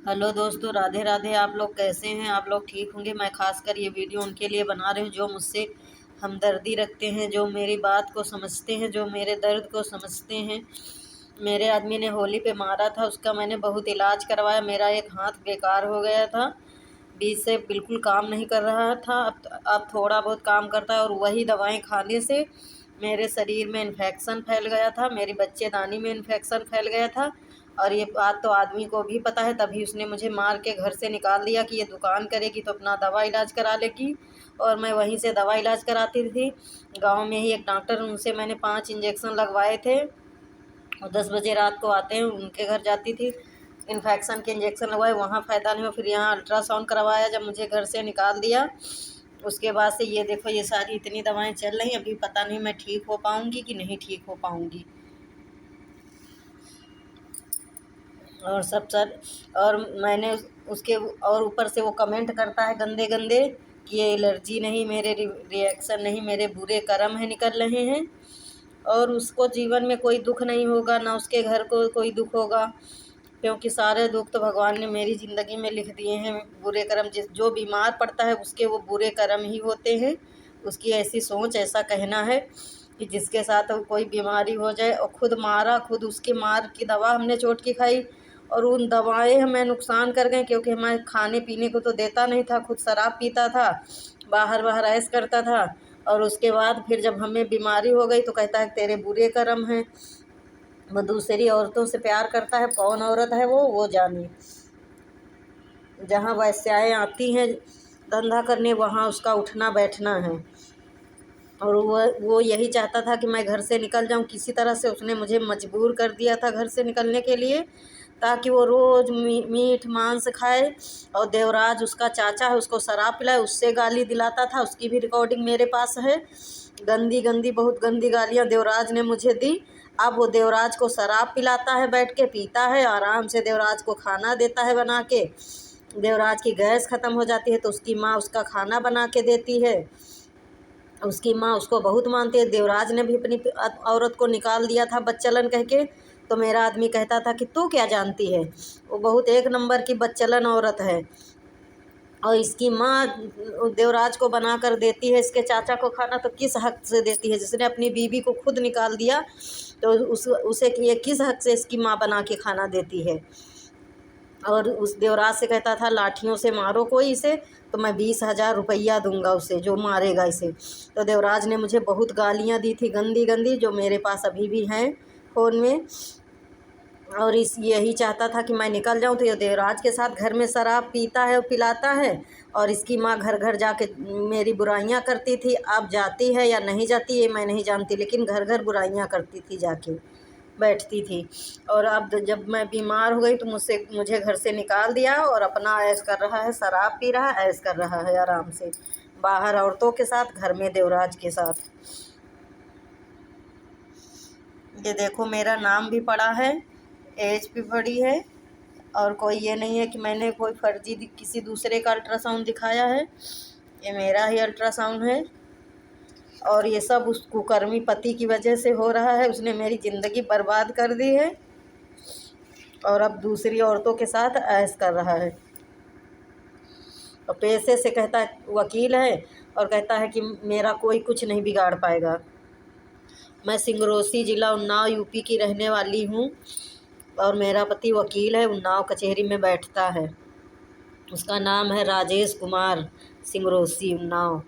Hello दोस्तों, राधे राधे। आप लोग कैसे हैं? आप लोग ठीक होंगे। मैं खासकर ये वीडियो उनके लिए बना रही हूँ जो मुझसे हमदर्दी रखते हैं, जो मेरी बात को समझते हैं, जो मेरे दर्द को समझते हैं। मेरे आदमी ने होली पे मारा था, उसका मैंने बहुत इलाज करवाया। मेरा एक हाथ बेकार हो गया था, बीच से बिल्कुल काम नहीं कर रहा था। अब थोड़ा बहुत काम करता है और वही दवाएं खाने से मेरे शरीर में इन्फेक्शन फैल गया था, मेरी बच्चेदानी में इन्फेक्शन फैल गया था। और ये बात तो आदमी को भी पता है, तभी उसने मुझे मार के घर से निकाल दिया कि ये दुकान करेगी तो अपना दवा इलाज करा लेगी। और मैं वहीं से दवा इलाज कराती थी। गांव में ही एक डॉक्टर, उनसे मैंने 5 इंजेक्शन लगवाए थे और 10 बजे रात को आते हैं, उनके घर जाती थी। इन्फेक्शन के इंजेक्शन लगवाए, वहाँ फ़ायदा नहीं हुआ। फिर यहाँ अल्ट्रासाउंड करवाया, जब मुझे घर से निकाल दिया उसके बाद से ये देखो, ये सारी इतनी दवाएं चल रही। अभी पता नहीं मैं ठीक हो पाऊँगी कि नहीं ठीक हो पाऊँगी। और सब सर, और मैंने उसके और ऊपर से वो कमेंट करता है गंदे गंदे कि ये एलर्जी नहीं, मेरे रिएक्शन नहीं, मेरे बुरे कर्म है निकल रहे हैं। और उसको जीवन में कोई दुख नहीं होगा, ना उसके घर को कोई दुख होगा, क्योंकि सारे दुख तो भगवान ने मेरी ज़िंदगी में लिख दिए हैं। बुरे कर्म, जो बीमार पड़ता है उसके वो बुरे कर्म ही होते हैं। उसकी ऐसी सोच, ऐसा कहना है कि जिसके साथ कोई बीमारी हो जाए, और खुद मारा, खुद उसके मार की दवा हमने चोट की खाई। और उन दवाएं हमें नुकसान कर गए, क्योंकि हमें खाने पीने को तो देता नहीं था, खुद शराब पीता था, बाहर बाहर ऐश करता था। और उसके बाद फिर जब हमें बीमारी हो गई तो कहता है तेरे बुरे कर्म हैं। वो दूसरी औरतों से प्यार करता है। कौन औरत है वो जाने। जहाँ वैश्याएँ आती हैं धंधा करने, वहाँ उसका उठना बैठना है। और वो यही चाहता था कि मैं घर से निकल जाऊं। किसी तरह से उसने मुझे मजबूर कर दिया था घर से निकलने के लिए, ताकि वो रोज़ मीठ मांस खाए। और देवराज उसका चाचा है, उसको शराब पिलाए, उससे गाली दिलाता था। उसकी भी रिकॉर्डिंग मेरे पास है। गंदी गंदी, बहुत गंदी गालियाँ देवराज ने मुझे दी। अब वो देवराज को शराब पिलाता है, बैठ के पीता है, आराम से देवराज को खाना देता है बना के। देवराज की गैस ख़त्म हो जाती है तो उसकी माँ उसका खाना बना के देती है। उसकी माँ उसको बहुत मानती है। देवराज ने भी अपनी औरत को निकाल दिया था बच्चलन कह के। तो मेरा आदमी कहता था कि तू क्या जानती है, वो बहुत एक नंबर की बच्चलन औरत है। और इसकी माँ देवराज को बना कर देती है इसके चाचा को खाना, तो किस हक से देती है? जिसने अपनी बीवी को खुद निकाल दिया, तो उसे ये किस हक से इसकी माँ बना के खाना देती है? और उस देवराज से कहता था लाठियों से मारो कोई इसे, तो मैं 20,000 रुपया दूंगा उसे जो मारेगा इसे। तो देवराज ने मुझे बहुत गालियाँ दी थी, गंदी गंदी, जो मेरे पास अभी भी हैं फ़ोन में। और यही चाहता था कि मैं निकल जाऊं। तो ये देवराज के साथ घर में शराब पीता है और पिलाता है। और इसकी माँ घर घर जाके मेरी बुराइयां करती थी। अब जाती है या नहीं जाती ये मैं नहीं जानती, लेकिन घर घर बुराइयां करती थी, जाके बैठती थी। और अब जब मैं बीमार हो गई तो मुझे घर से निकाल दिया और अपना ऐश कर रहा है, शराब पी रहा है, ऐश कर रहा है आराम से, बाहर औरतों के साथ, घर में देवराज के साथ। ये देखो, मेरा नाम भी पड़ा है, एज भी पड़ी है। और कोई ये नहीं है कि मैंने कोई फर्जी किसी दूसरे का अल्ट्रासाउंड दिखाया है, ये मेरा ही अल्ट्रासाउंड है। और ये सब उस कुकर्मी पति की वजह से हो रहा है। उसने मेरी ज़िंदगी बर्बाद कर दी है और अब दूसरी औरतों के साथ ऐश कर रहा है। और पैसे से कहता है वकील है, और कहता है कि मेरा कोई कुछ नहीं बिगाड़ पाएगा। मैं सिंगरौसी ज़िला उन्नाव यूपी की रहने वाली हूँ और मेरा पति वकील है, उन्नाव कचहरी में बैठता है। उसका नाम है राजेश कुमार, सिंगरौसी, उन्नाव।